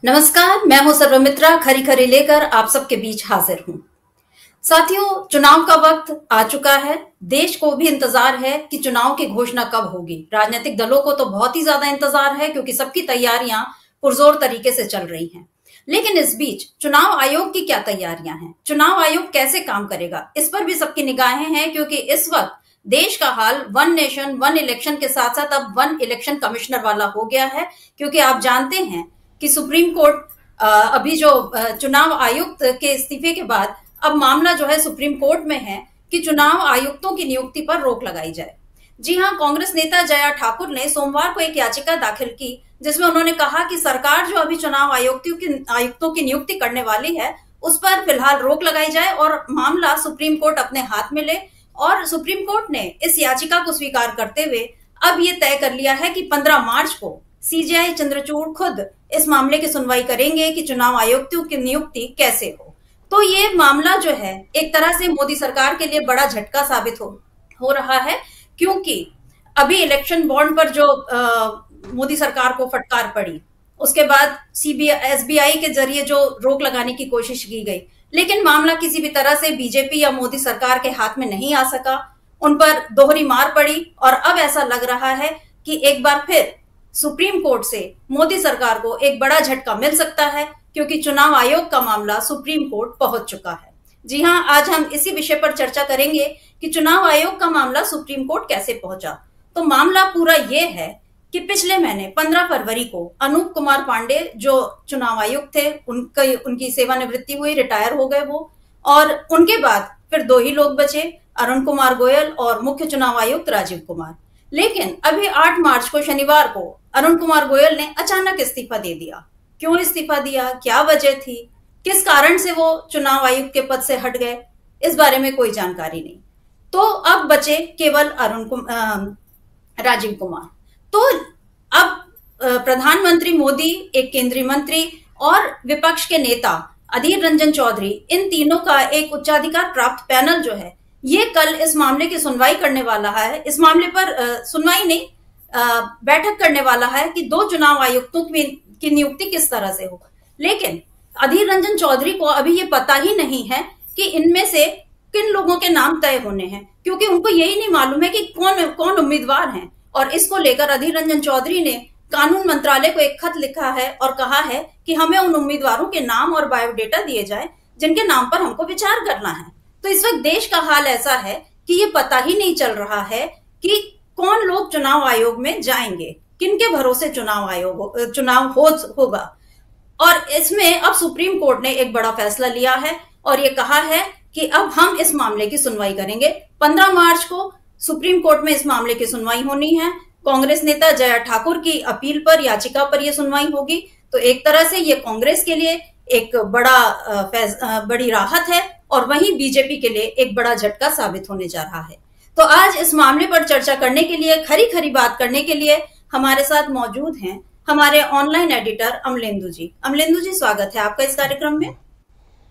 नमस्कार, मैं हूं सर्वमित्रा खरी खरी लेकर आप सबके बीच हाजिर हूं। साथियों, चुनाव का वक्त आ चुका है। देश को भी इंतजार है कि चुनाव की घोषणा कब होगी। राजनीतिक दलों को तो बहुत ही ज्यादा इंतजार है क्योंकि सबकी तैयारियां पुरजोर तरीके से चल रही हैं। लेकिन इस बीच चुनाव आयोग की क्या तैयारियां हैं, चुनाव आयोग कैसे काम करेगा, इस पर भी सबकी निगाहें हैं क्योंकि इस वक्त देश का हाल वन नेशन वन इलेक्शन के साथ साथ अब वन इलेक्शन कमिश्नर वाला हो गया है। क्योंकि आप जानते हैं कि सुप्रीम कोर्ट अभी जो चुनाव आयुक्त के इस्तीफे के बाद अब मामला जो है सुप्रीम कोर्ट में है कि चुनाव आयुक्तों की नियुक्ति पर रोक लगाई जाए। जी हां, कांग्रेस नेता जया ठाकुर ने सोमवार को एक याचिका दाखिल की जिसमें उन्होंने कहा कि सरकार जो अभी चुनाव आयुक्तों की नियुक्ति करने वाली है उस पर फिलहाल रोक लगाई जाए और मामला सुप्रीम कोर्ट अपने हाथ में ले। और सुप्रीम कोर्ट ने इस याचिका को स्वीकार करते हुए अब ये तय कर लिया है कि 15 मार्च को सीजेआई चंद्रचूड़ खुद इस मामले की सुनवाई करेंगे कि चुनाव आयुक्तों की नियुक्ति कैसे हो। तो ये मामला जो है एक तरह से मोदी सरकार के लिए बड़ा झटका साबित हो रहा है क्योंकि अभी इलेक्शन बॉन्ड पर जो मोदी सरकार को फटकार पड़ी उसके बाद एसबीआई के जरिए जो रोक लगाने की कोशिश की गई, लेकिन मामला किसी भी तरह से बीजेपी या मोदी सरकार के हाथ में नहीं आ सका। उन पर दोहरी मार पड़ी और अब ऐसा लग रहा है कि एक बार फिर सुप्रीम कोर्ट से मोदी सरकार को एक बड़ा झटका मिल सकता है क्योंकि चुनाव आयोग का मामला सुप्रीम कोर्ट पहुंच चुका है। जी हां, आज हम इसी विषय पर चर्चा करेंगे कि चुनाव आयोग का मामला सुप्रीम कोर्ट कैसे पहुंचा। तो मामला पूरा ये है कि पिछले महीने 15 फरवरी को अनूप कुमार पांडे जो चुनाव आयुक्त थे उनकी सेवानिवृत्ति हुई, रिटायर हो गए वो, और उनके बाद फिर दो ही लोग बचे, अरुण कुमार गोयल और मुख्य चुनाव आयुक्त राजीव कुमार। लेकिन अभी 8 मार्च को शनिवार को अरुण कुमार गोयल ने अचानक इस्तीफा दे दिया। क्यों इस्तीफा दिया, क्या वजह थी, किस कारण से वो चुनाव आयुक्त के पद से हट गए, इस बारे में कोई जानकारी नहीं। तो अब बचे केवल राजीव कुमार। तो अब प्रधानमंत्री मोदी, एक केंद्रीय मंत्री और विपक्ष के नेता अधीर रंजन चौधरी, इन तीनों का एक उच्चाधिकार प्राप्त पैनल जो है ये कल इस मामले की सुनवाई करने वाला है। इस मामले पर सुनवाई नहीं, बैठक करने वाला है कि 2 चुनाव आयुक्तों की नियुक्ति किस तरह से हो। लेकिन अधीर रंजन चौधरी को अभी ये पता ही नहीं है कि इनमें से किन लोगों के नाम तय होने हैं, क्योंकि उनको यही नहीं मालूम है कि कौन उम्मीदवार हैं। और इसको लेकर अधीर रंजन चौधरी ने कानून मंत्रालय को एक खत लिखा है और कहा है कि हमें उन उम्मीदवारों के नाम और बायोडेटा दिए जाए जिनके नाम पर हमको विचार करना है। तो इस वक्त देश का हाल ऐसा है कि ये पता ही नहीं चल रहा है कि कौन लोग चुनाव आयोग में जाएंगे, किनके भरोसे चुनाव होगा। और इसमें अब सुप्रीम कोर्ट ने एक बड़ा फैसला लिया है और ये कहा है कि अब हम इस मामले की सुनवाई करेंगे। 15 मार्च को सुप्रीम कोर्ट में इस मामले की सुनवाई होनी है। कांग्रेस नेता जया ठाकुर की अपील पर, याचिका पर यह सुनवाई होगी। तो एक तरह से ये कांग्रेस के लिए एक बड़ी राहत है और वहीं बीजेपी के लिए एक बड़ा झटका साबित होने जा रहा है। तो आज इस मामले पर चर्चा करने के लिए, खरी खरी बात करने के लिए हमारे साथ मौजूद हैं हमारे ऑनलाइन एडिटर अमलेंदु जी। अमलेंदु जी, स्वागत है आपका इस कार्यक्रम में।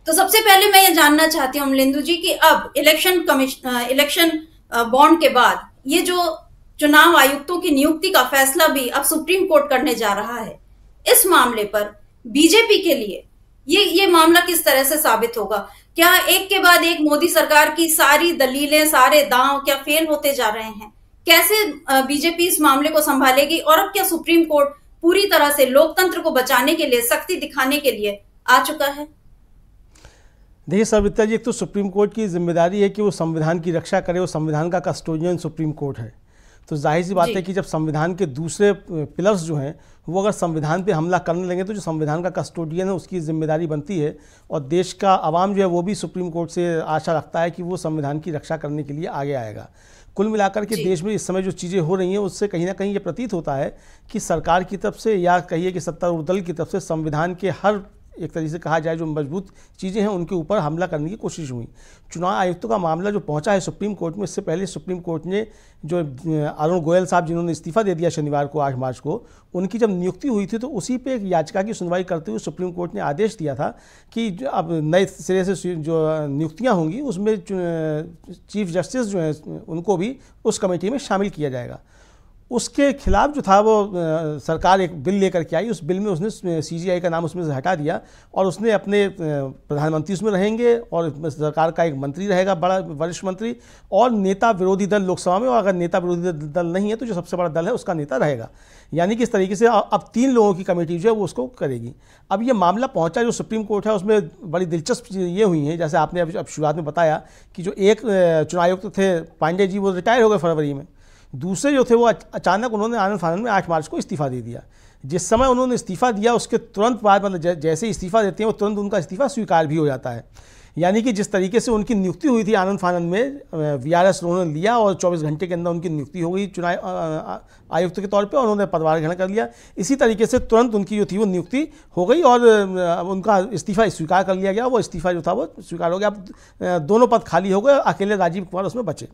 तो सबसे पहले मैं ये जानना चाहती हूँ अमलेंदु जी कि अब इलेक्शन बॉन्ड के बाद ये जो चुनाव आयुक्तों की नियुक्ति का फैसला भी अब सुप्रीम कोर्ट करने जा रहा है, इस मामले पर बीजेपी के लिए ये मामला किस तरह से साबित होगा? क्या एक के बाद एक मोदी सरकार की सारी दलीलें, सारे दांव क्या फेल होते जा रहे हैं? कैसे बीजेपी इस मामले को संभालेगी? और अब क्या सुप्रीम कोर्ट पूरी तरह से लोकतंत्र को बचाने के लिए, सख्ती दिखाने के लिए आ चुका है? देखिए सर्वमित्रा जी, एक तो सुप्रीम कोर्ट की जिम्मेदारी है कि वो संविधान की रक्षा करे, वो संविधान का कस्टोडियन सुप्रीम कोर्ट है। तो जाहिर सी बात है कि जब संविधान के दूसरे पिलर्स जो हैं वो अगर संविधान पे हमला करने लगे तो जो संविधान का कस्टोडियन है उसकी जिम्मेदारी बनती है। और देश का आवाम जो है वो भी सुप्रीम कोर्ट से आशा रखता है कि वो संविधान की रक्षा करने के लिए आगे आएगा। कुल मिलाकर के देश में इस समय जो चीज़ें हो रही हैं उससे कहीं ना कहीं ये प्रतीत होता है कि सरकार की तरफ से या कहिए कि सत्तारूढ़ दल की तरफ से संविधान के हर, एक तरीके से कहा जाए, जो मजबूत चीज़ें हैं उनके ऊपर हमला करने की कोशिश हुई। चुनाव आयुक्तों का मामला जो पहुंचा है सुप्रीम कोर्ट में, इससे पहले सुप्रीम कोर्ट ने जो अरुण गोयल साहब जिन्होंने इस्तीफा दे दिया शनिवार को 8 मार्च को, उनकी जब नियुक्ति हुई थी तो उसी पे एक याचिका की सुनवाई करते हुए सुप्रीम कोर्ट ने आदेश दिया था कि अब नए सिरे से जो नियुक्तियाँ होंगी उसमें चीफ जस्टिस जो हैं उनको भी उस कमेटी में शामिल किया जाएगा। उसके खिलाफ जो था वो सरकार एक बिल लेकर के आई। उस बिल में उसने सीजीआई का नाम उसमें से हटा दिया और उसने अपने प्रधानमंत्री उसमें रहेंगे और सरकार का एक मंत्री रहेगा, बड़ा वरिष्ठ मंत्री, और नेता विरोधी दल लोकसभा में, और अगर नेता विरोधी दल नहीं है तो जो सबसे बड़ा दल है उसका नेता रहेगा। यानी कि इस तरीके से अब 3 लोगों की कमेटी जो है वो उसको करेगी। अब ये मामला पहुंचा जो सुप्रीम कोर्ट है, उसमें बड़ी दिलचस्प चीज़ें ये हुई हैं, जैसे आपने अब शुरुआत में बताया कि जो एक चुनाव आयुक्त थे पांडे जी, वो रिटायर हो गए फरवरी में। दूसरे जो थे वो अचानक उन्होंने आनंद फानंद में 8 मार्च को इस्तीफा दे दिया। जिस समय उन्होंने इस्तीफा दिया उसके तुरंत बाद, मतलब जैसे ही इस्तीफा देते हैं वो तुरंत उनका इस्तीफा स्वीकार भी हो जाता है। यानी कि जिस तरीके से उनकी नियुक्ति हुई थी आनंद फानंद में, वीआरएस उन्होंने लिया और 24 घंटे के अंदर उनकी नियुक्ति हो गई चुनाव आयुक्त के तौर पे, और उन्होंने पदभार ग्रहण कर लिया। इसी तरीके से तुरंत उनकी जो थी वो नियुक्ति हो गई और उनका इस्तीफा स्वीकार कर लिया गया। वो इस्तीफा जो था वो स्वीकार हो गया। अब दोनों पद खाली हो गए, अकेले राजीव कुमार उसमें बचे।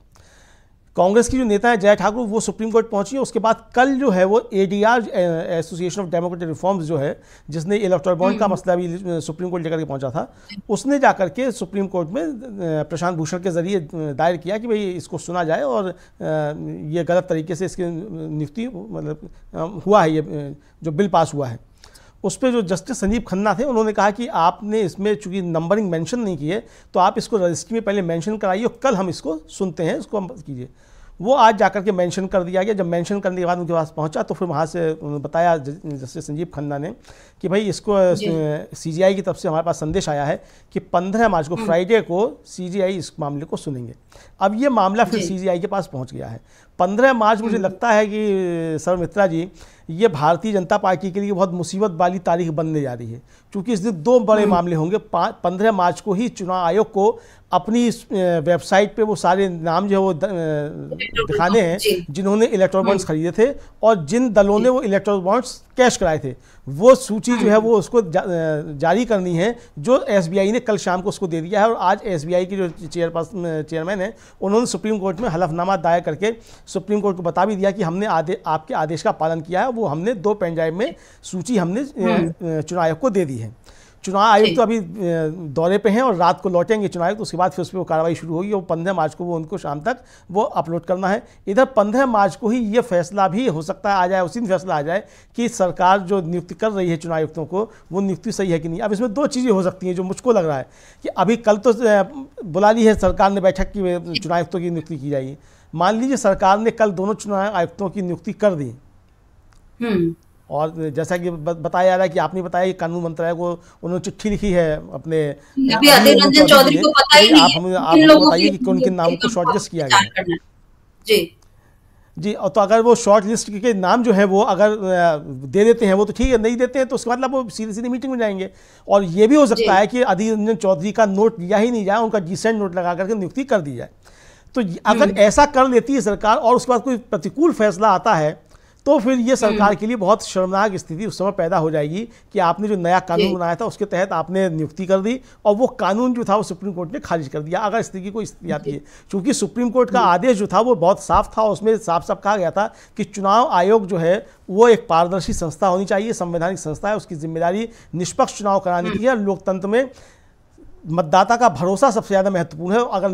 कांग्रेस की जो नेता है जय ठाकुर, वो सुप्रीम कोर्ट पहुंची है। उसके बाद कल जो है वो ADR, association of democratic reforms जो है, जिसने इलेक्टोरल बॉन्ड का मसला भी सुप्रीम कोर्ट लेकर के पहुंचा था, उसने जाकर के सुप्रीम कोर्ट में प्रशांत भूषण के जरिए दायर किया कि भाई इसको सुना जाए और ये गलत तरीके से इसकी नियुक्ति मतलब हुआ है, ये जो बिल पास हुआ है। उस पर जो जस्टिस संजीव खन्ना थे उन्होंने कहा कि आपने इसमें चूंकि नंबरिंग मेंशन नहीं की है तो आप इसको रजिस्ट्री में पहले मेंशन कराइए और कल हम इसको सुनते हैं, इसको हम कीजिए। वो आज जाकर के मेंशन कर दिया गया। जब मेंशन करने के बाद उनके पास पहुंचा तो फिर वहाँ से बताया जस्टिस संजीव खन्ना ने कि भाई इसको सीजीआई की तरफ से हमारे पास संदेश आया है कि 15 मार्च को फ्राइडे को सीजीआई इस मामले को सुनेंगे। अब ये मामला फिर सीजीआई के पास पहुंच गया है 15 मार्च। मुझे लगता है कि सर मित्रा जी, ये भारतीय जनता पार्टी के लिए बहुत मुसीबत वाली तारीख बनने जा रही है, क्योंकि इस दिन 2 बड़े मामले होंगे। 15 मार्च को ही चुनाव आयोग को अपनी वेबसाइट पे वो सारे नाम जो है वो दिखाने हैं जिन्होंने इलेक्टोरल बॉन्ड्स खरीदे थे और जिन दलों ने वो इलेक्टोरल बॉन्ड्स कैश कराए थे। वो सूची जो है वो उसको जारी करनी है, जो एसबीआई ने कल शाम को उसको दे दिया है। और आज एसबीआई की जो चेयरमैन है उन्होंने सुप्रीम कोर्ट में हलफनामा दायर करके सुप्रीम कोर्ट को बता भी दिया कि हमने आपके आदेश का पालन किया है। वो हमने 2 पेन ड्राइव में सूची हमने चुनाव आयोग को दे दी है। चुनाव आयोग तो अभी दौरे पे हैं और रात को लौटेंगे चुनाव आयोग, तो उसके बाद फिर उस पर वो कार्रवाई शुरू होगी और 15 मार्च को वो उनको शाम तक वो अपलोड करना है। इधर 15 मार्च को ही ये फैसला भी हो सकता है आ जाए, उसी दिन फैसला आ जाए कि सरकार जो नियुक्ति कर रही है चुनाव आयुक्तों को वो नियुक्ति सही है कि नहीं। अब इसमें 2 चीज़ें हो सकती हैं जो मुझको लग रहा है कि अभी कल तो बुला ली है सरकार ने बैठक की चुनाव आयुक्तों की नियुक्ति की जाएगी। मान लीजिए सरकार ने कल दोनों चुनाव आयुक्तों की नियुक्ति कर दी और जैसा कि बताया जा रहा है कि आपने बताया कि कानून मंत्रालय को उन्होंने चिट्ठी लिखी है अपने अधीर रंजन चौधरी को, पता ही नहीं आप बताइए कि उनके नाम को शॉर्टलिस्ट किया गया जी। और तो अगर वो शॉर्ट लिस्ट के नाम जो है वो अगर दे देते हैं वो तो ठीक है, नहीं देते हैं तो उसके मतलब वो सीधे सीधे मीटिंग में जाएंगे। और ये भी हो सकता है कि अधीर रंजन चौधरी का नोट लिया ही नहीं जाए, उनका डिसेंट नोट लगा करके नियुक्ति कर दी जाए। तो अगर ऐसा कर लेती है सरकार और उसके बाद कोई प्रतिकूल फैसला आता है तो फिर ये सरकार के लिए बहुत शर्मनाक स्थिति उस समय पैदा हो जाएगी कि आपने जो नया कानून बनाया था उसके तहत आपने नियुक्ति कर दी और वो कानून जो था वो सुप्रीम कोर्ट ने खारिज कर दिया। अगर स्थिति कोई स्थिति आती है, क्योंकि सुप्रीम कोर्ट का आदेश जो था वो बहुत साफ था, उसमें साफ साफ कहा गया था कि चुनाव आयोग जो है वो एक पारदर्शी संस्था होनी चाहिए, संवैधानिक संस्था है, उसकी जिम्मेदारी निष्पक्ष चुनाव कराने की है। लोकतंत्र में मतदाता का भरोसा सबसे ज़्यादा महत्वपूर्ण है। अगर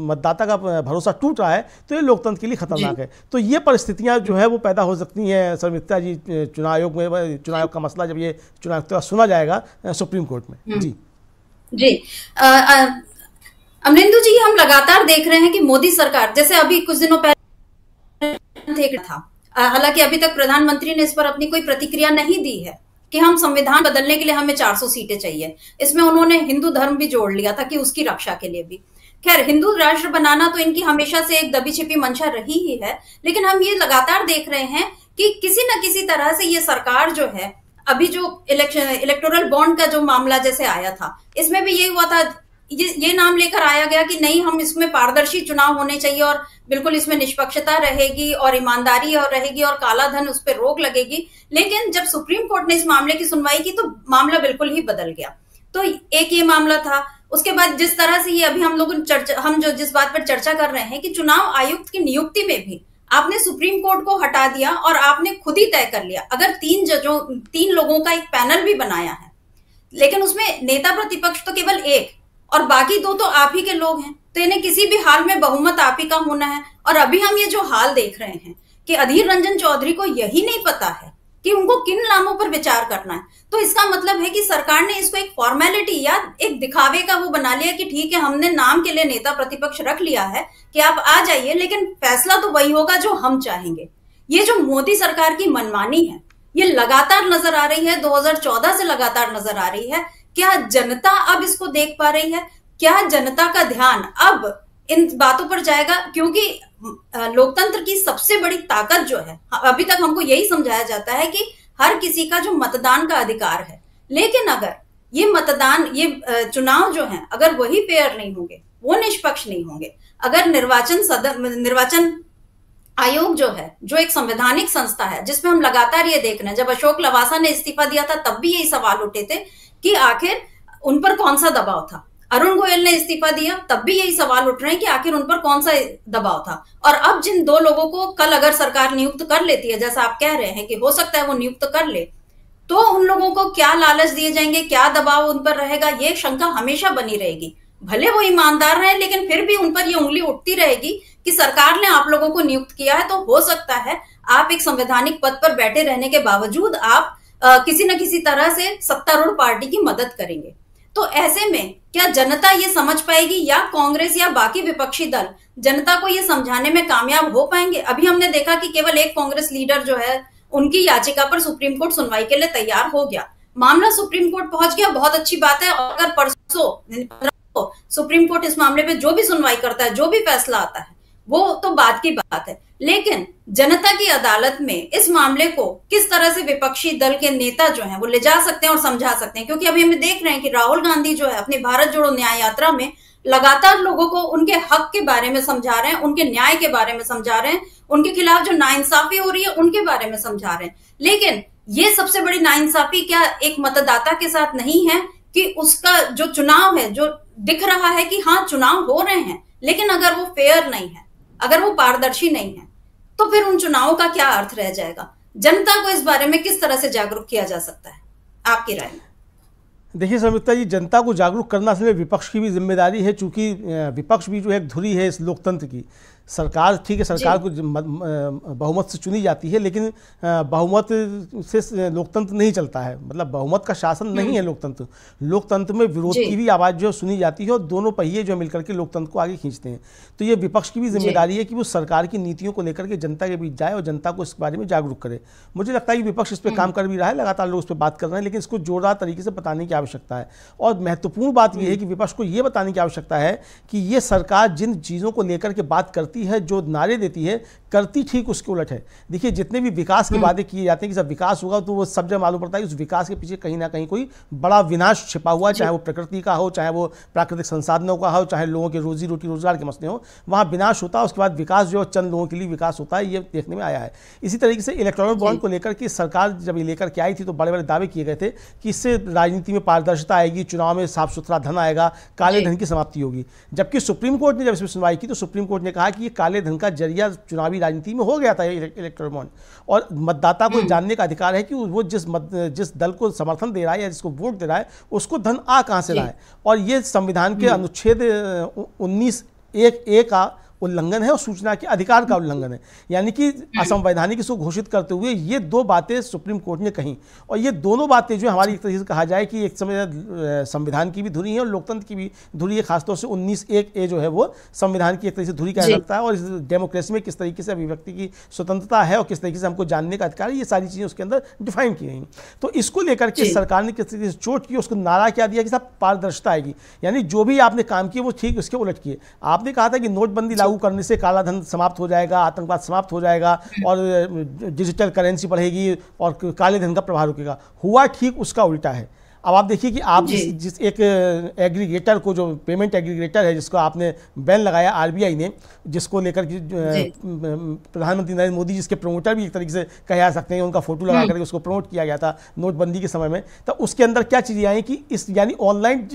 मतदाता का भरोसा टूट रहा है तो ये लोकतंत्र के लिए खतरनाक है। तो ये परिस्थितियां जो है वो पैदा हो सकती हैं सर मित्रा जी चुनाव आयोग में। चुनाव आयोग का मसला जब ये चुनाव आयोग का सुना जाएगा सुप्रीम कोर्ट में। जी जी अमरिंदु जी, हम लगातार देख रहे हैं कि मोदी सरकार, जैसे अभी कुछ दिनों पहले था, हालांकि अभी तक प्रधानमंत्री ने इस पर अपनी कोई प्रतिक्रिया नहीं दी है कि हम संविधान बदलने के लिए हमें 400 सीटें चाहिए। इसमें उन्होंने हिंदू धर्म भी जोड़ लिया था कि उसकी रक्षा के लिए भी। खैर, हिंदू राष्ट्र बनाना तो इनकी हमेशा से एक दबी छिपी मंशा रही ही है, लेकिन हम ये लगातार देख रहे हैं कि किसी न किसी तरह से ये सरकार जो है, अभी जो इलेक्टोरल बॉन्ड का जो मामला जैसे आया था, इसमें भी ये हुआ था, ये नाम लेकर आया गया कि नहीं, हम इसमें पारदर्शी चुनाव होने चाहिए और बिल्कुल इसमें निष्पक्षता रहेगी और ईमानदारी और रहेगी और काला धन उस पर रोक लगेगी। लेकिन जब सुप्रीम कोर्ट ने इस मामले की सुनवाई की तो मामला बिल्कुल ही बदल गया। तो एक ये मामला था। उसके बाद जिस तरह से ये अभी हम जो जिस बात पर चर्चा कर रहे हैं कि चुनाव आयुक्त की नियुक्ति में भी आपने सुप्रीम कोर्ट को हटा दिया और आपने खुद ही तय कर लिया। अगर 3 लोगों का एक पैनल भी बनाया है, लेकिन उसमें नेता प्रतिपक्ष तो केवल 1 और बाकी 2 तो आप ही के लोग हैं, तो इन्हें किसी भी हाल में बहुमत आप ही का होना है। और अभी हम ये जो हाल देख रहे हैं कि अधीर रंजन चौधरी को यही नहीं पता है कि उनको किन नामों पर विचार करना है, तो इसका मतलब है कि सरकार ने इसको एक फॉर्मेलिटी या एक दिखावे का वो बना लिया कि ठीक है, हमने नाम के लिए नेता प्रतिपक्ष रख लिया है कि आप आ जाइए, लेकिन फैसला तो वही होगा जो हम चाहेंगे। ये जो मोदी सरकार की मनमानी है, ये लगातार नजर आ रही है, 2014 से लगातार नजर आ रही है। क्या जनता अब इसको देख पा रही है? क्या जनता का ध्यान अब इन बातों पर जाएगा? क्योंकि लोकतंत्र की सबसे बड़ी ताकत जो है, अभी तक हमको यही समझाया जाता है कि हर किसी का जो मतदान का अधिकार है, लेकिन अगर ये मतदान, ये चुनाव जो है, अगर वही फेयर नहीं होंगे, वो निष्पक्ष नहीं होंगे, अगर निर्वाचन आयोग जो है, जो एक संवैधानिक संस्था है, जिसमें हम लगातार ये देख रहे हैं, जब अशोक लवासा ने इस्तीफा दिया था तब भी यही सवाल उठे थे कि आखिर उन पर कौन सा दबाव था। अरुण गोयल ने इस्तीफा दिया तब भी यही सवाल उठ रहे हैं कि आखिर उन पर कौन सा दबाव था। और अब जिन दो लोगों को कल अगर सरकार नियुक्त कर लेती है, जैसा आप कह रहे हैं कि हो सकता है वो नियुक्त कर ले, तो उन लोगों को क्या लालच दिए जाएंगे, क्या दबाव उन पर रहेगा, ये शंका हमेशा बनी रहेगी। भले वो ईमानदार रहे, लेकिन फिर भी उन पर ये उंगली उठती रहेगी कि सरकार ने आप लोगों को नियुक्त किया है, तो हो सकता है आप एक संवैधानिक पद पर बैठे रहने के बावजूद आप किसी न किसी तरह से सत्तारूढ़ पार्टी की मदद करेंगे। तो ऐसे में क्या जनता ये समझ पाएगी, या कांग्रेस या बाकी विपक्षी दल जनता को ये समझाने में कामयाब हो पाएंगे? अभी हमने देखा कि केवल एक कांग्रेस लीडर जो है, उनकी याचिका पर सुप्रीम कोर्ट सुनवाई के लिए तैयार हो गया, मामला सुप्रीम कोर्ट पहुंच गया, बहुत अच्छी बात है। और अगर परसों सुप्रीम कोर्ट इस मामले में जो भी सुनवाई करता है, जो भी फैसला आता है, वो तो बात की बात है, लेकिन जनता की अदालत में इस मामले को किस तरह से विपक्षी दल के नेता जो हैं वो ले जा सकते हैं और समझा सकते हैं? क्योंकि अभी हम देख रहे हैं कि राहुल गांधी जो है अपनी भारत जोड़ो न्याय यात्रा में लगातार लोगों को उनके हक के बारे में समझा रहे हैं, उनके न्याय के बारे में समझा रहे हैं, उनके खिलाफ जो नाइंसाफी हो रही है उनके बारे में समझा रहे हैं। लेकिन ये सबसे बड़ी नाइंसाफी क्या एक मतदाता के साथ नहीं है कि उसका जो चुनाव है, जो दिख रहा है कि हाँ चुनाव हो रहे हैं, लेकिन अगर वो फेयर नहीं है, अगर वो पारदर्शी नहीं है, तो फिर उन चुनावों का क्या अर्थ रह जाएगा? जनता को इस बारे में किस तरह से जागरूक किया जा सकता है, आपकी राय में? देखिए संयुक्ता जी, जनता को जागरूक करना असल में विपक्ष की भी जिम्मेदारी है, चूंकि विपक्ष भी जो है एक धुरी है इस लोकतंत्र की। सरकार ठीक है, सरकार को बहुमत से चुनी जाती है, लेकिन बहुमत से लोकतंत्र नहीं चलता है, मतलब बहुमत का शासन नहीं है लोकतंत्र। लोकतंत्र में विरोध की भी आवाज़ जो सुनी जाती है और दोनों पहिए जो मिलकर के लोकतंत्र को आगे खींचते हैं। तो ये विपक्ष की भी जिम्मेदारी है कि वो सरकार की नीतियों को लेकर के जनता के बीच जाए और जनता को इस बारे में जागरूक करे। मुझे लगता है कि विपक्ष इस पर काम कर भी रहा है, लगातार लोग इस पर बात कर रहे हैं, लेकिन इसको जोरदार तरीके से बताने की आवश्यकता है। और महत्वपूर्ण बात यह है कि विपक्ष को ये बताने की आवश्यकता है कि ये सरकार जिन चीज़ों को लेकर के बात करती है, जो नारे देती है, करती ठीक उसके उलट है। देखिए जितने भी विकास की बातें किए जाते हैं कि सब विकास होगा, तो वो सब जगह मालूम पड़ता है कि उस विकास के पीछे कहीं ना कहीं कोई बड़ा विनाश छिपा हुआ, चाहे वो प्रकृति का हो, चाहे वो प्राकृतिक संसाधनों का हो, चाहे लोगों के रोजी रोटी रोजगार के मसले हो, वहाँ विनाश होता है। उसके बाद विकास जो चंद लोगों के लिए विकास होता है, ये देखने में आया है। इसी तरीके से इलेक्टोरल बॉन्ड को लेकर के सरकार जब ये लेकर के आई थी, तो बड़े बड़े दावे किए गए थे कि इससे राजनीति में पारदर्शिता आएगी, चुनाव में साफ सुथरा धन आएगा, काले धन की समाप्ति होगी। जबकि सुप्रीम कोर्ट ने जब इसमें सुनवाई की, तो सुप्रीम कोर्ट ने कहा कि ये काले धन का जरिया चुनावी राजनीति में हो गया था इलेक्टोरल बॉन्ड, और मतदाता को जानने का अधिकार है कि वो जिस दल को समर्थन दे रहा है या जिसको वोट दे रहा है, उसको धन आ कहां से रहा है। और ये संविधान के अनुच्छेद 19(1)(a) का उल्लंघन है और सूचना के अधिकार का उल्लंघन है, यानी कि असंवैधानिक इसको घोषित करते हुए ये दो बातें सुप्रीम कोर्ट ने कही। और ये दोनों बातें जो हमारी एक तरीके से कहा जाए कि एक समय संविधान की भी धुरी है और लोकतंत्र की भी धुरी है। खासतौर से 19(1)(a) जो है वो संविधान की एक तरीके से धुरी कहा जाता है, और इस डेमोक्रेसी में किस तरीके से अभिव्यक्ति की स्वतंत्रता है और किस तरीके से हमको जानने का अधिकार है, ये सारी चीज़ें उसके अंदर डिफाइन की गई। तो इसको लेकर के सरकार ने किस तरीके से चोट की, उसको नारा क्या दिया कि साहब पारदर्शिता आएगी, यानी जो भी आपने काम किए वो ठीक उसके उलट किए। आपने कहा था कि नोटबंदी लागू करने से काला धन समाप्त हो जाएगा, आतंकवाद समाप्त हो जाएगा और डिजिटल करेंसी बढ़ेगी और काले धन का प्रभाव रुकेगा। हुआ ठीक उसका उल्टा है। अब आप देखिए कि आप जिस एक एग्रीगेटर को, जो पेमेंट एग्रीगेटर है जिसको आपने बैन लगाया आरबीआई ने, जिसको लेकर कि प्रधानमंत्री नरेंद्र मोदी जिसके प्रमोटर भी एक तरीके से कहा जा सकते हैं, उनका फोटो लगा करके उसको प्रमोट किया गया था नोटबंदी के समय में, तो उसके अंदर क्या चीज़ें आई कि इस यानी ऑनलाइन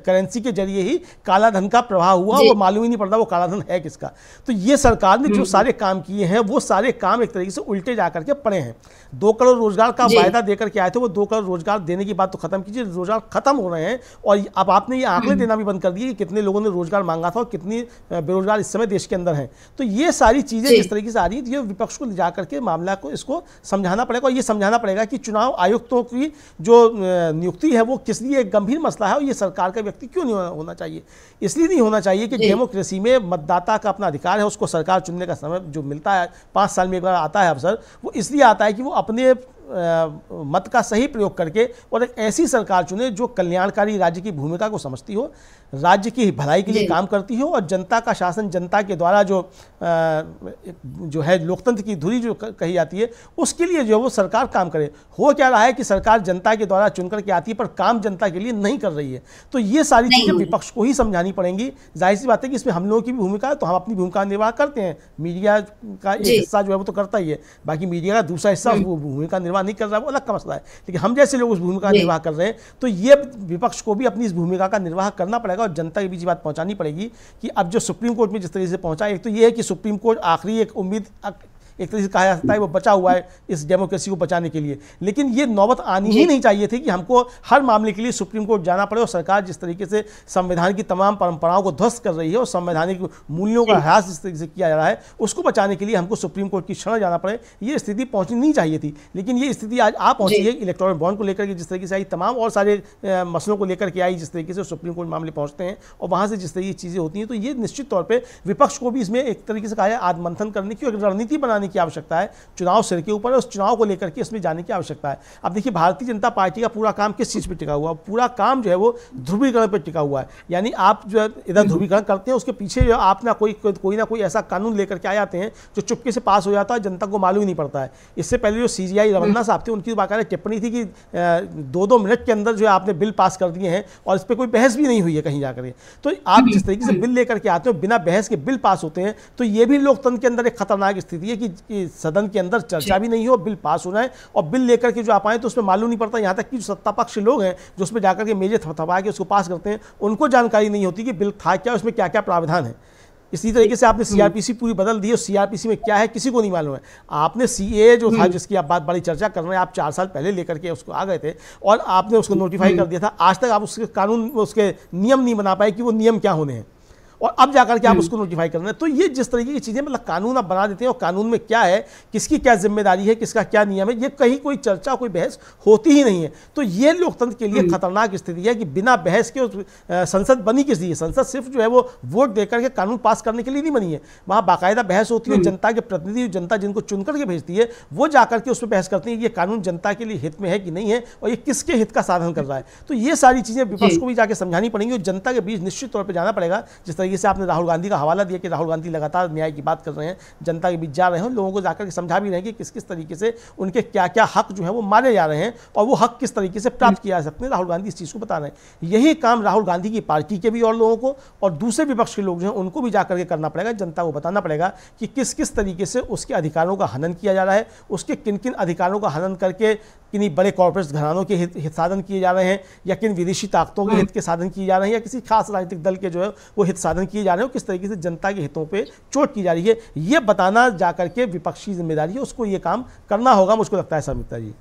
करेंसी के जरिए ही काला धन का प्रभाव हुआ, वो मालूम ही नहीं पड़ता वो काला धन है किसका। तो ये सरकार ने जो सारे काम किए हैं वो सारे काम एक तरीके से उल्टे जा करके पड़े हैं। 2 करोड़ रोजगार का वायदा देकर के आए थे, वो 2 करोड़ रोजगार देने की बात तो खत्म कीजिए, लीजिए रोजगार खत्म हो रहे हैं। और अब आपने ये आंकड़े देना भी बंद कर दिए कि कितने लोगों ने रोजगार मांगा था और कितनी बेरोजगार इस समय देश के अंदर हैं। तो ये सारी चीजें जिस तरीके से आ रही है, ये विपक्ष को ले जा करके मामला को इसको समझाना पड़ेगा। और ये समझाना पड़ेगा कि चुनाव आयुक्तों की जो नियुक्ति है वो किस लिए एक गंभीर मसला है और ये सरकार का व्यक्ति क्यों नहीं होना चाहिए। इसलिए नहीं होना चाहिए कि डेमोक्रेसी में मतदाता का अपना अधिकार है, उसको सरकार चुनने का समय जो मिलता है 5 साल में एक बार आता है अवसर, वो इसलिए आता है कि वो अपने मत का सही प्रयोग करके और एक ऐसी सरकार चुने जो कल्याणकारी राज्य की भूमिका को समझती हो, राज्य की भलाई के लिए काम करती हो और जनता का शासन, जनता के द्वारा जो है लोकतंत्र की धुरी जो कही जाती है उसके लिए जो है वो सरकार काम करे। हो क्या रहा है कि सरकार जनता के द्वारा चुनकर के आती है पर काम जनता के लिए नहीं कर रही है। तो ये सारी चीज़ें विपक्ष को ही समझानी पड़ेंगी। जाहिर सी बात है कि इसमें हम लोगों की भी भूमिका है, तो हम अपनी भूमिका निर्वाह करते हैं। मीडिया का एक हिस्सा जो है वो तो करता ही है, बाकी मीडिया का दूसरा हिस्सा वो भूमिका निर्वाह नहीं कर रहा है, वो अलग का मसला है। लेकिन हम जैसे लोग उस भूमिका निर्वाह कर रहे हैं, तो ये विपक्ष को भी अपनी इस भूमिका का निर्वाह करना पड़ेगा और जनता के बीच बात पहुंचानी पड़ेगी कि अब जो सुप्रीम कोर्ट में जिस तरीके से पहुंचा, एक तो ये है कि सुप्रीम कोर्ट आखिरी एक उम्मीद एक तरीके से कहा जा सकता है वो बचा हुआ है इस डेमोक्रेसी को बचाने के लिए। लेकिन ये नौबत आनी ही नहीं चाहिए थी कि हमको हर मामले के लिए सुप्रीम कोर्ट जाना पड़े और सरकार जिस तरीके से संविधान की तमाम परंपराओं को ध्वस्त कर रही है और संवैधानिक मूल्यों का ह्रास जिस तरीके से किया जा रहा है उसको बचाने के लिए हमको सुप्रीम कोर्ट की शरण जाना पड़े। ये स्थिति पहुंचनी नहीं चाहिए थी, लेकिन ये स्थिति आज आ पहुंची है। इलेक्टोरल बॉन्ड को लेकर के जिस तरीके से आई, तमाम और सारे मसलों को लेकर के आई, जिस तरीके से सुप्रीम कोर्ट मामले पहुंचते हैं और वहां से जिस तरीके की चीज़ें होती हैं, तो ये निश्चित तौर पर विपक्ष को भी इसमें एक तरीके से कहा है आत्ममंथन करने की, एक रणनीति बनाने की आवश्यकता है। चुनाव सिर के ऊपर है, उस चुनाव को लेकर के इसमें जाने की आवश्यकता है। अब देखिए भारतीय जनता पार्टी का पूरा काम किस चीज़ पे टिका हुआ है? पूरा काम जो है वो ध्रुवीकरण पे टिका हुआ है। यानी आप जो है इधर ध्रुवीकरण करते हैं, उसके पीछे जो आप ना कोई ऐसा कानून लेकर के आ जाते हैं जो चुपके से पास हो जाता है, जनता को मालूम ही नहीं पड़ता है। इससे पहले जो CGI रमन्ना साहब थे, उनकी बाकायदा टिप्पणी थी कि 2-2 मिनट के अंदर जो है आपने बिल पास कर दिए हैं और इस पर कोई बहस भी नहीं हुई है कहीं जाकर। तो आप जिस तरीके से बिल लेकर के आते हो, बिना बहस के बिल पास होते हैं, तो ये भी लोकतंत्र के अंदर एक खतरनाक स्थिति है कि सदन के अंदर चर्चा भी नहीं हो, बिल पास हो जाए और बिल लेकर के जो आप आए तो उसमें मालूम नहीं पड़ता। यहाँ तक कि जो सत्ता पक्ष लोग हैं जो उसमें जाकर के मेजे थपथपा के उसको पास करते हैं, उनको जानकारी नहीं होती कि बिल था क्या, उसमें क्या क्या प्रावधान है। इसी तरीके से आपने CRPC पूरी बदल दी और CRPC में क्या है किसी को नहीं मालूम है। आपने CAA जो था, जिसकी आप बात बड़ी चर्चा कर रहे हैं, आप 4 साल पहले लेकर के उसको आ गए थे और आपने उसको नोटिफाई कर दिया था। आज तक आप उसके कानून, उसके नियम नहीं बना पाए कि वो नियम क्या होने हैं, और अब जाकर के आप उसको नोटिफाई कर रहे हैं। तो ये जिस तरीके की चीज़ें, मतलब कानून आप बना देते हैं और कानून में क्या है, किसकी क्या जिम्मेदारी है, किसका क्या नियम है, ये कहीं कोई चर्चा, कोई बहस होती ही नहीं है। तो ये लोकतंत्र के लिए खतरनाक स्थिति है कि बिना बहस के संसद बनी किस लिए? संसद सिर्फ जो है वो वोट देकर के कानून पास करने के लिए नहीं बनी है। वहाँ बाकायदा बहस होती है, जनता के प्रतिनिधि, जनता जिनको चुन करके भेजती है, वो जाकर के उस पर बहस करती है ये कानून जनता के लिए हित में है कि नहीं है और ये किसके हित का साधन कर रहा है। तो ये सारी चीज़ें विपक्ष को भी जाकर समझानी पड़ेंगी और जनता के बीच निश्चित तौर पर जाना पड़ेगा। जिस तरीके से आपने राहुल गांधी का हवाला दिया कि राहुल गांधी लगातार न्याय की बात कर रहे हैं, जनता के बीच जा रहे हैं, लोगों को जाकर के समझा भी रहे हैं कि किस किस तरीके से उनके क्या क्या हक जो है वो मारे जा रहे हैं और वो हक किस तरीके से प्राप्त किया जा सकते हैं। राहुल गांधी इस चीज़ को बता रहे हैं। यही काम राहुल गांधी की पार्टी के भी और लोगों को और दूसरे विपक्ष के लोग जो हैं उनको भी जाकर के करना पड़ेगा। जनता को बताना पड़ेगा कि किस किस तरीके से उसके अधिकारों का हनन किया जा रहा है, उसके किन किन अधिकारों का हनन करके किन्हीं बड़े कॉर्पोरेट घरानों के हित साधन किए जा रहे हैं या किन विदेशी ताकतों के हित के साधन किए जा रहे हैं या किसी खास राजनीतिक दल के जो है वो हित साधन किए जा रहे हैं, किस तरीके से जनता के हितों पे चोट की जा रही है, ये बताना जाकर के विपक्षी जिम्मेदारी है, उसको ये काम करना होगा, मुझको लगता है समिता जी।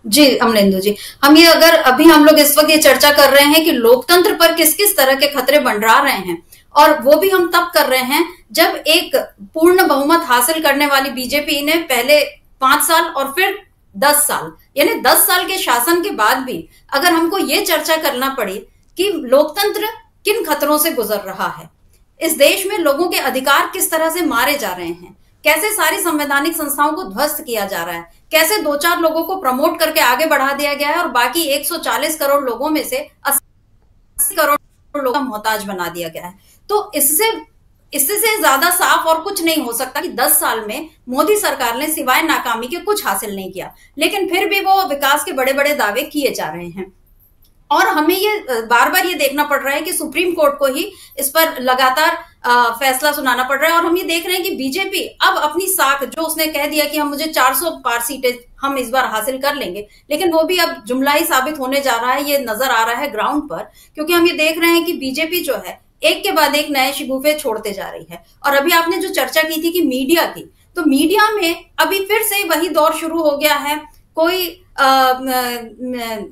जी अमलेंदु जी, हम ये अगर अभी हम लोग इस वक्त ये चर्चा कर रहे हैं कि लोकतंत्र पर किस किस तरह के खतरे मंडरा रहे हैं, और वो भी हम तब कर रहे हैं जब एक पूर्ण बहुमत हासिल करने वाली बीजेपी ने पहले 5 साल और फिर 10 साल, यानी 10 साल के शासन के बाद भी अगर हमको ये चर्चा करना पड़े कि लोकतंत्र किन खतरों से गुजर रहा है, इस देश में लोगों के अधिकार किस तरह से मारे जा रहे हैं, कैसे सारी संवैधानिक संस्थाओं को ध्वस्त किया जा रहा है, कैसे 2-4 लोगों को प्रमोट करके आगे बढ़ा दिया गया है और बाकी 140 करोड़ लोगों में से 80 करोड़ लोगों का मोहताज बना दिया गया है। तो इससे ज्यादा साफ और कुछ नहीं हो सकता कि 10 साल में मोदी सरकार ने सिवाय नाकामी के कुछ हासिल नहीं किया, लेकिन फिर भी वो विकास के बड़े बड़े दावे किए जा रहे हैं। और हमें ये बार बार ये देखना पड़ रहा है कि सुप्रीम कोर्ट को ही इस पर लगातार फैसला सुनाना पड़ रहा है। और हम ये देख रहे हैं कि बीजेपी अब अपनी साख, जो उसने कह दिया कि मुझे 400 पार सीटें हम इस बार हासिल कर लेंगे, लेकिन वो भी अब जुमला ही साबित होने जा रहा है, ये नजर आ रहा है ग्राउंड पर। क्योंकि हम ये देख रहे हैं कि बीजेपी जो है एक के बाद एक नए शिगुफे छोड़ते जा रही है। और अभी आपने जो चर्चा की थी कि मीडिया की, तो मीडिया में अभी फिर से वही दौर शुरू हो गया है कोई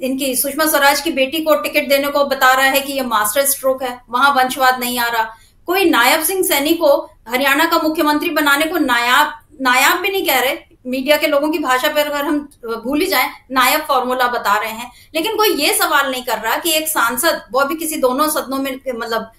इनकी सुषमा स्वराज की बेटी को टिकट देने को बता रहा है कि ये मास्टर स्ट्रोक है, वहां वंशवाद नहीं आ रहा। कोई नायब सिंह सैनी को हरियाणा का मुख्यमंत्री बनाने को नायाब भी नहीं कह रहे, मीडिया के लोगों की भाषा पर अगर हम भूल ही जाएं, नायब फॉर्मूला बता रहे हैं। लेकिन कोई ये सवाल नहीं कर रहा कि एक सांसद, वो भी किसी दोनों सदनों में, मतलब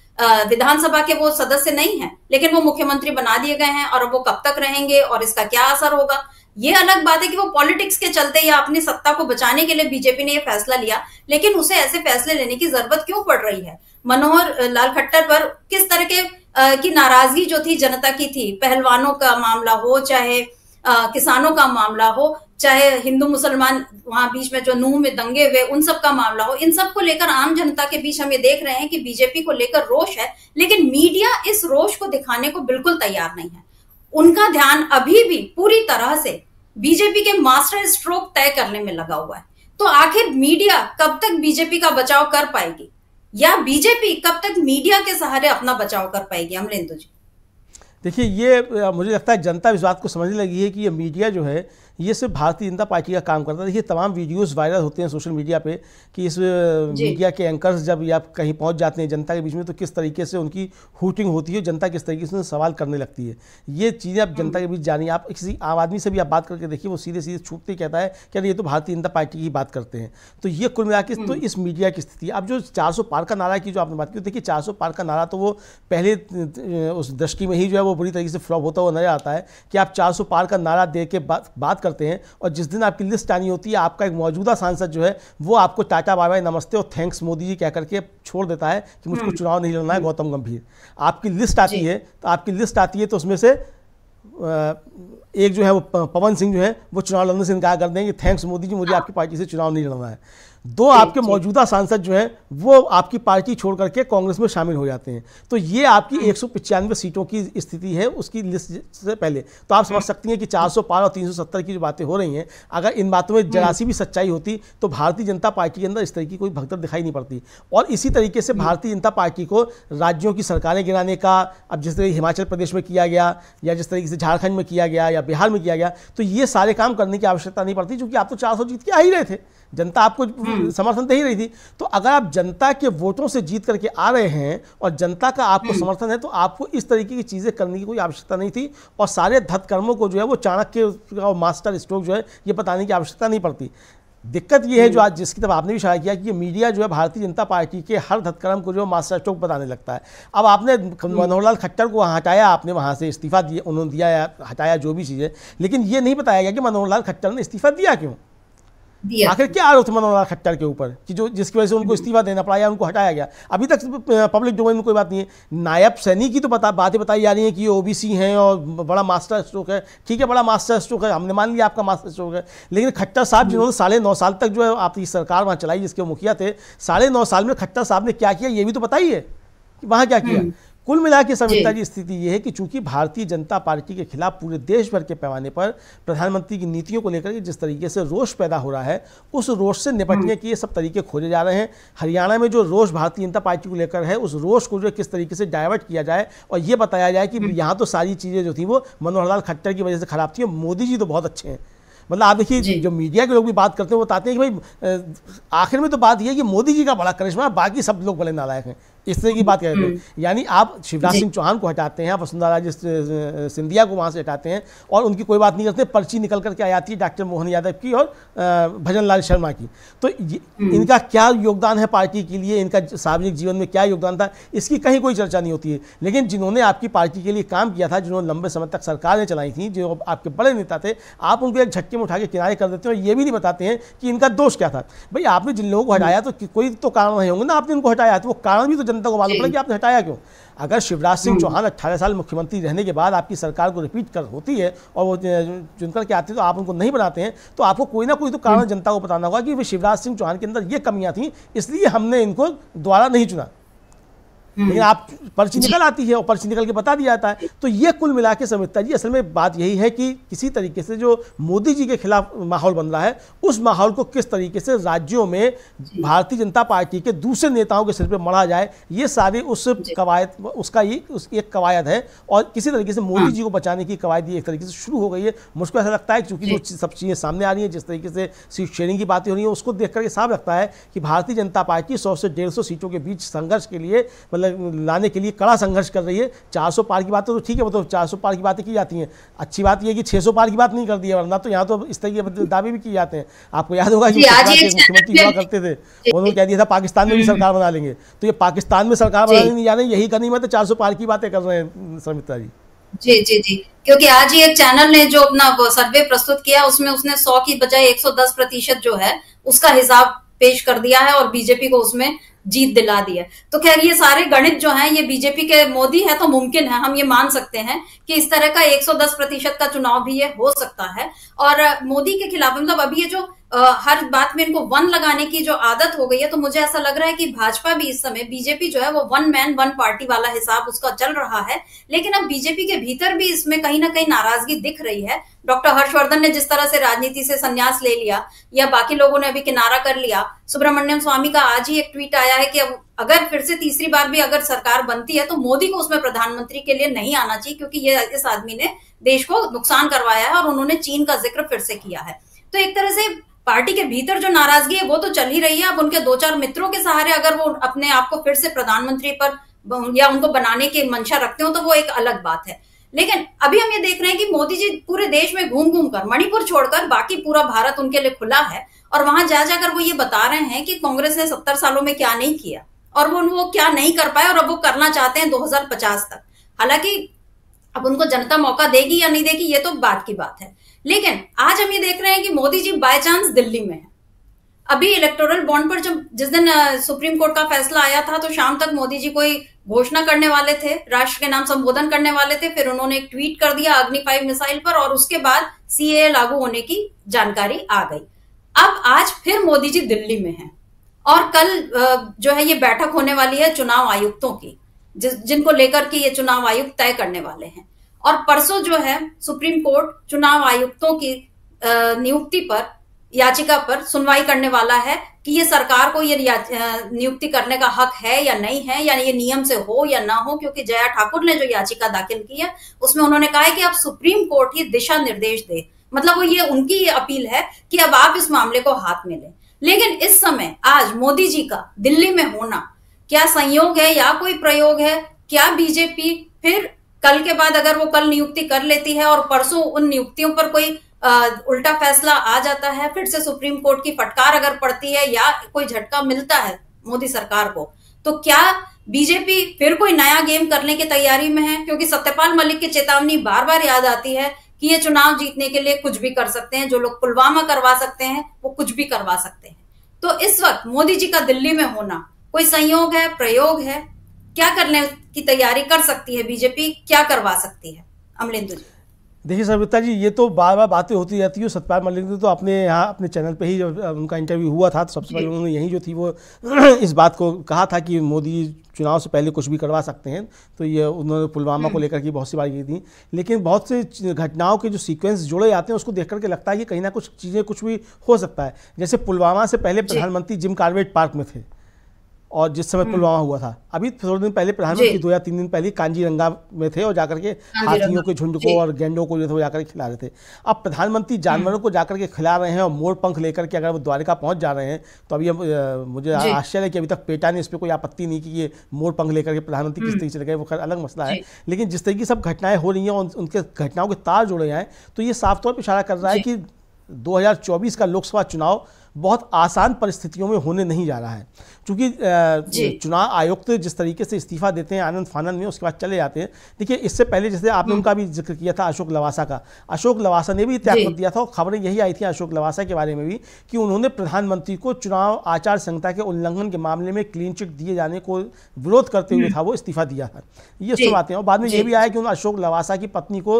विधानसभा के वो सदस्य नहीं है, लेकिन वो मुख्यमंत्री बना दिए गए हैं, और वो कब तक रहेंगे और इसका क्या असर होगा। ये अलग बात है कि वो पॉलिटिक्स के चलते या अपनी सत्ता को बचाने के लिए बीजेपी ने ये फैसला लिया, लेकिन उसे ऐसे फैसले लेने की जरूरत क्यों पड़ रही है। मनोहर लाल खट्टर पर किस तरह के की नाराजगी जो थी जनता की थी, पहलवानों का मामला हो, चाहे किसानों का मामला हो, चाहे हिंदू मुसलमान वहां बीच में जो नूह में दंगे हुए उन सब का मामला हो, इन सब को लेकर आम जनता के बीच हम ये देख रहे हैं कि बीजेपी को लेकर रोष है, लेकिन मीडिया इस रोष को दिखाने को बिल्कुल तैयार नहीं है। उनका ध्यान अभी भी पूरी तरह से बीजेपी के मास्टर स्ट्रोक तय करने में लगा हुआ है। तो आखिर मीडिया कब तक बीजेपी का बचाव कर पाएगी, या बीजेपी कब तक मीडिया के सहारे अपना बचाव कर पाएगी? अमलेंदु जी, देखिए, ये मुझे लगता है जनता इस बात को समझने लगी है कि ये मीडिया जो है ये सिर्फ भारतीय जनता पार्टी का काम करता है। देखिए, तमाम वीडियोस वायरल होते हैं सोशल मीडिया पे कि इस मीडिया के एंकर्स जब या कहीं पहुंच जाते हैं जनता के बीच में, तो किस तरीके से उनकी हुटिंग होती है, जनता किस तरीके से सवाल करने लगती है। ये चीज़ें अब जनता के बीच जानी है। आप किसी आम आदमी से भी आप बात करके देखिए, वो सीधे सीधे छूटते कहता है कि ये तो भारतीय जनता पार्टी की बात करते हैं। तो ये कुल मिला के तो इस मीडिया की स्थिति। अब जो 400 पार का नारा की जो आपने बात की, देखिए 400 पार का नारा तो वो पहले उस दशक में ही जो है वो बुरी तरीके से फ्लॉप होता हुआ नजर आता है कि आप 400 पार का नारा दे के बात करते हैं, और जिस दिन आपकी लिस्ट आनी होती है, आपका एक मौजूदा सांसद जो है वो आपको टाटा बाय बाय नमस्ते और थैंक्स मोदी जी कह करके छोड़ देता है कि मुझको चुनाव नहीं लड़ना है, गौतम गंभीर। आपकी लिस्ट आती है, तो उसमें से एक जो है वो पवन सिंह जो है वो चुनाव लड़ने से इनकार कर देंगे, थैंक्स मोदी जी, मुझे आपकी पार्टी से चुनाव नहीं लड़ना है। दो आपके मौजूदा सांसद जो हैं वो आपकी पार्टी छोड़ करके कांग्रेस में शामिल हो जाते हैं। तो ये आपकी 195 सीटों की स्थिति है उसकी लिस्ट से पहले। तो आप समझ सकती हैं कि 400 पार और 370 की जो बातें हो रही हैं, अगर इन बातों में जरा सी भी सच्चाई होती तो भारतीय जनता पार्टी के अंदर इस तरह की कोई भगदड़ दिखाई नहीं पड़ती। और इसी तरीके से भारतीय जनता पार्टी को राज्यों की सरकारें गिराने का, अब जिस तरह हिमाचल प्रदेश में किया गया या जिस तरीके से झारखंड में किया गया या बिहार में किया गया, तो ये सारे काम करने की आवश्यकता नहीं पड़ती, क्योंकि आप तो 400 जीत के आ ही रहे थे, जनता आपको समर्थन दे ही रही थी। तो अगर आप जनता के वोटों से जीत करके आ रहे हैं और जनता का आपको समर्थन है, तो आपको इस तरीके की चीज़ें करने की कोई आवश्यकता नहीं थी, और सारे धतकर्मों को जो है वो चाणक्य और मास्टर स्ट्रोक जो है ये बताने की आवश्यकता नहीं पड़ती। दिक्कत ये है जो आज जिसकी तरफ आपने भी इशारा किया कि मीडिया जो है भारतीय जनता पार्टी के हर धतकर्म को जो मास्टर स्ट्रोक बताने लगता है। अब आपने मनोहर लाल खट्टर को हटाया, आपने वहाँ से इस्तीफा दिया, उन्होंने दिया या हटाया जो भी चीज़ें, लेकिन ये नहीं बताया गया कि मनोहर लाल खट्टर ने इस्तीफा दिया क्यों, आखिर क्या आरोप थे मनोहर लाल खट्टर के ऊपर कि जो जिसकी वजह से उनको इस्तीफा देना पड़ा या उनको हटाया गया। अभी तक पब्लिक डोमेन में कोई बात नहीं है। नायब सैनी की तो बातें बताई जा रही हैं कि ये ओबीसी हैं और बड़ा मास्टर स्ट्रोक है। ठीक है, बड़ा मास्टर स्ट्रोक है, हमने मान लिया आपका मास्टर स्ट्रोक है, लेकिन खट्टर साहब जिन्होंने 9.5 साल तक जो है आपकी सरकार वहाँ चलाई, जिसके मुखिया थे, 9.5 साल में खट्टर साहब ने क्या किया ये भी तो बताइए कि वहाँ क्या किया। कुल मिला के सविता जी स्थिति ये है कि चूंकि भारतीय जनता पार्टी के खिलाफ पूरे देश भर के पैमाने पर प्रधानमंत्री की नीतियों को लेकर के जिस तरीके से रोष पैदा हो रहा है, उस रोष से निपटने के ये सब तरीके खोजे जा रहे हैं। हरियाणा में जो रोष भारतीय जनता पार्टी को लेकर है, उस रोष को जो किस तरीके से डाइवर्ट किया जाए और ये बताया जाए कि यहाँ तो सारी चीज़ें जो थी वो मनोहर लाल खट्टर की वजह से खराब थी, मोदी जी तो बहुत अच्छे हैं। मतलब आप देखिए, जो मीडिया के लोग भी बात करते हैं वो बताते हैं कि भाई आखिर में तो बात यह है कि मोदी जी का बड़ा करिश्मा है, बाकी सब लोग बड़े नालायक हैं, इस तरह की बात कहते हैं। यानी आप शिवराज सिंह चौहान को हटाते हैं, वसुंधरा राजे सिंधिया को वहाँ से हटाते हैं और उनकी कोई बात नहीं करते, पर्ची निकल करके आ जाती है डॉक्टर मोहन यादव की और भजन लाल शर्मा की। तो इनका क्या योगदान है पार्टी के लिए, इनका सार्वजनिक जीवन में क्या योगदान था, इसकी कहीं कोई चर्चा नहीं होती है। लेकिन जिन्होंने आपकी पार्टी के लिए काम किया था, जिन्होंने लंबे समय तक सरकारें चलाई थी, जो आपके बड़े नेता थे, आप उनको एक झटके में उठा के किनारे कर देते हैं और ये भी नहीं बताते हैं कि इनका दोष क्या था। भाई आपने जिन लोगों को हटाया तो कोई तो कारण नहीं होंगे ना, आपने उनको हटाया, तो वो कारण भी तो जनता को मालूम पड़ा कि आपने हटाया क्यों। अगर शिवराज सिंह चौहान 18 साल मुख्यमंत्री रहने के बाद आपकी सरकार को रिपीट कर होती है और वो चुनकर के आते हैं तो आप उनको नहीं बनाते हैं, तो आपको कोई ना कोई तो कारण जनता को बताना होगा कि वे शिवराज सिंह चौहान के अंदर ये कमियां थी, इसलिए हमने इनको दोबारा नहीं चुना। लेकिन आप पर्ची निकल आती है और पर्ची निकल के बता दिया जाता है। तो ये कुल मिला के समिता जी असल में बात यही है कि किसी तरीके से जो मोदी जी के खिलाफ माहौल बन रहा है उस माहौल को किस तरीके से राज्यों में भारतीय जनता पार्टी के दूसरे नेताओं के सिर पे मढ़ा जाए, ये सारी उस कवायद उसका ही एक कवायद है और किसी तरीके से मोदी जी को बचाने की कवायद एक तरीके से शुरू हो गई है। मुझको ऐसा लगता है क्योंकि जो सब चीज़ें सामने आ रही हैं, जिस तरीके से सीट शेयरिंग की बातें हो रही है, उसको देख करके साफ लगता है कि भारतीय जनता पार्टी 100 से 150 सीटों के बीच संघर्ष के लिए मतलब लाने के लिए कड़ा संघर्ष कर रही है। 400 पार की बात तो ठीक है, वो तो 400 पार की बातें की जाती हैं। अच्छी बात यह कि 600 पार की बात नहीं कर दी है, वरना तो यहाँ तो इस तरह के दावे भी किए जाते हैं। आपको याद होगा कि मुख्यमंत्री हुआ करते थे, उन्होंने कह दिया था पाकिस्तान में भी सरकार बना लेंगे, तो ये पाकिस्तान में सरकार बनाने नहीं जा रहे, यही करनी मत 400 पार की बातें कर रहे हैं समिता जी। जी जी जी, क्योंकि आज ही एक चैनल ने जो अपना सर्वे प्रस्तुत किया उसमें उसने 100 की बजाय 110% जो है उसका हिसाब पेश कर दिया है और बीजेपी को उसमें जीत दिला दी है। तो खैर ये सारे गणित जो हैं ये बीजेपी के मोदी है तो मुमकिन है, हम ये मान सकते हैं कि इस तरह का 110% का चुनाव भी ये हो सकता है। और मोदी के खिलाफ मतलब अभी ये जो हर बात में इनको वन लगाने की जो आदत हो गई है, तो मुझे ऐसा लग रहा है कि भाजपा भी इस समय बीजेपी जो है वो वन मैन वन पार्टी वाला हिसाब उसका चल रहा है। लेकिन अब बीजेपी के भीतर भी इसमें कहीं ना कहीं नाराजगी दिख रही है। डॉक्टर हर्षवर्धन ने जिस तरह से राजनीति से संन्यास ले लिया या बाकी लोगों ने अभी किनारा कर लिया, सुब्रमण्यम स्वामी का आज ही एक ट्वीट आया है कि अब अगर फिर से तीसरी बार भी अगर सरकार बनती है तो मोदी को उसमें प्रधानमंत्री के लिए नहीं आना चाहिए, क्योंकि ये इस आदमी ने देश को नुकसान करवाया है और उन्होंने चीन का जिक्र फिर से किया है। तो एक तरह से पार्टी के भीतर जो नाराजगी है वो तो चल ही रही है। अब उनके 2-4 मित्रों के सहारे अगर वो अपने आप को फिर से प्रधानमंत्री पर या उनको बनाने की मंशा रखते हो तो वो एक अलग बात है। लेकिन अभी हम ये देख रहे हैं कि मोदी जी पूरे देश में घूम घूम कर, मणिपुर छोड़कर बाकी पूरा भारत उनके लिए खुला है और वहां जा जाकर वो ये बता रहे हैं कि कांग्रेस ने 70 सालों में क्या नहीं किया और वो क्या नहीं कर पाए और अब वो करना चाहते हैं 2050 तक। हालांकि अब उनको जनता मौका देगी या नहीं देगी ये तो बात की बात है। लेकिन आज हम ये देख रहे हैं कि मोदी जी बाय चांस दिल्ली में है। अभी इलेक्टोरल बॉन्ड पर जब जिस दिन सुप्रीम कोर्ट का फैसला आया था तो शाम तक मोदी जी कोई घोषणा करने वाले थे, राष्ट्र के नाम संबोधन करने वाले थे, फिर उन्होंने एक ट्वीट कर दिया अग्नि 5 मिसाइल पर और उसके बाद सीएए लागू होने की जानकारी आ गई। अब आज फिर मोदी जी दिल्ली में हैं और कल जो है ये बैठक होने वाली है चुनाव आयुक्तों की, जिनको लेकर के ये चुनाव आयुक्त तय करने वाले हैं। और परसों जो है सुप्रीम कोर्ट चुनाव आयुक्तों की नियुक्ति पर याचिका पर सुनवाई करने वाला है कि ये सरकार को ये नियुक्ति करने का हक है या नहीं है, या ये नियम से हो या ना हो। क्योंकि जया ठाकुर ने जो याचिका दाखिल की है उसमें उन्होंने कहा है कि अब सुप्रीम कोर्ट ही दिशा निर्देश दे, मतलब वो ये उनकी ये अपील है कि अब आप इस मामले को हाथ में लें। लेकिन इस समय आज मोदी जी का दिल्ली में होना क्या संयोग है या कोई प्रयोग है? क्या बीजेपी फिर कल के बाद अगर वो कल नियुक्ति कर लेती है और परसों उन नियुक्तियों पर कोई उल्टा फैसला आ जाता है, फिर से सुप्रीम कोर्ट की फटकार अगर पड़ती है या कोई झटका मिलता है मोदी सरकार को, तो क्या बीजेपी फिर कोई नया गेम करने की तैयारी में है? क्योंकि सत्यपाल मलिक की चेतावनी बार बार याद आती है कि ये चुनाव जीतने के लिए कुछ भी कर सकते हैं, जो लोग पुलवामा करवा सकते हैं वो कुछ भी करवा सकते हैं। तो इस वक्त मोदी जी का दिल्ली में होना कोई संयोग है, प्रयोग है? क्या करने की तैयारी कर सकती है बीजेपी, क्या करवा सकती है? अमलेंदु जी देखिए सविता जी, ये तो बार बार बातें होती रहती है। सत्यपाल मलिक ने तो अपने यहाँ अपने चैनल पे ही जब उनका इंटरव्यू हुआ था तो सबसे पहले उन्होंने यही जो थी वो इस बात को कहा था कि मोदी चुनाव से पहले कुछ भी करवा सकते हैं। तो ये उन्होंने पुलवामा को लेकर की बहुत सी बात की थी। लेकिन बहुत से घटनाओं के जो सीक्वेंस जोड़े जाते हैं उसको देख करके लगता है कि कहीं ना कुछ चीज़ें कुछ भी हो सकता है। जैसे पुलवामा से पहले प्रधानमंत्री जिम कॉर्बेट पार्क में थे और जिस समय पुलवामा हुआ था, अभी थोड़े दिन पहले प्रधानमंत्री 2 या 3 दिन पहले कांजीरंगा में थे और जाकर के हाथियों के झुंड को और गैंडों को जो थे वो जाकर के खिला रहे थे। अब प्रधानमंत्री जानवरों को जाकर के खिला रहे हैं और मोर पंख लेकर के अगर वो द्वारका पहुंच जा रहे हैं तो अभी मुझे आश्चर्य है कि अभी तक पेटा ने इस पर कोई आपत्ति नहीं की ये मोर पंख लेकर के प्रधानमंत्री किस तरीके से गए, वो खैर अलग मसला है। लेकिन जिस तरीके सब घटनाएं हो रही हैं और उनके घटनाओं के तार जोड़े जाएँ तो ये साफ तौर पर इशारा कर रहा है कि 2024 का लोकसभा चुनाव बहुत आसान परिस्थितियों में होने नहीं जा रहा है। क्योंकि चुनाव आयुक्त जिस तरीके से इस्तीफा देते हैं आनंद फानंद में, उसके बाद चले जाते हैं। देखिए इससे पहले जैसे आपने उनका भी जिक्र किया था अशोक लवासा का, अशोक लवासा ने भी त्याग कर दिया था और खबरें यही आई थी अशोक लवासा के बारे में भी कि उन्होंने प्रधानमंत्री को चुनाव आचार संहिता के उल्लंघन के मामले में क्लीन चिट दिए जाने को विरोध करते हुए था वो इस्तीफा दिया था। ये सब बातें और बाद में ये भी आया कि अशोक लवासा की पत्नी को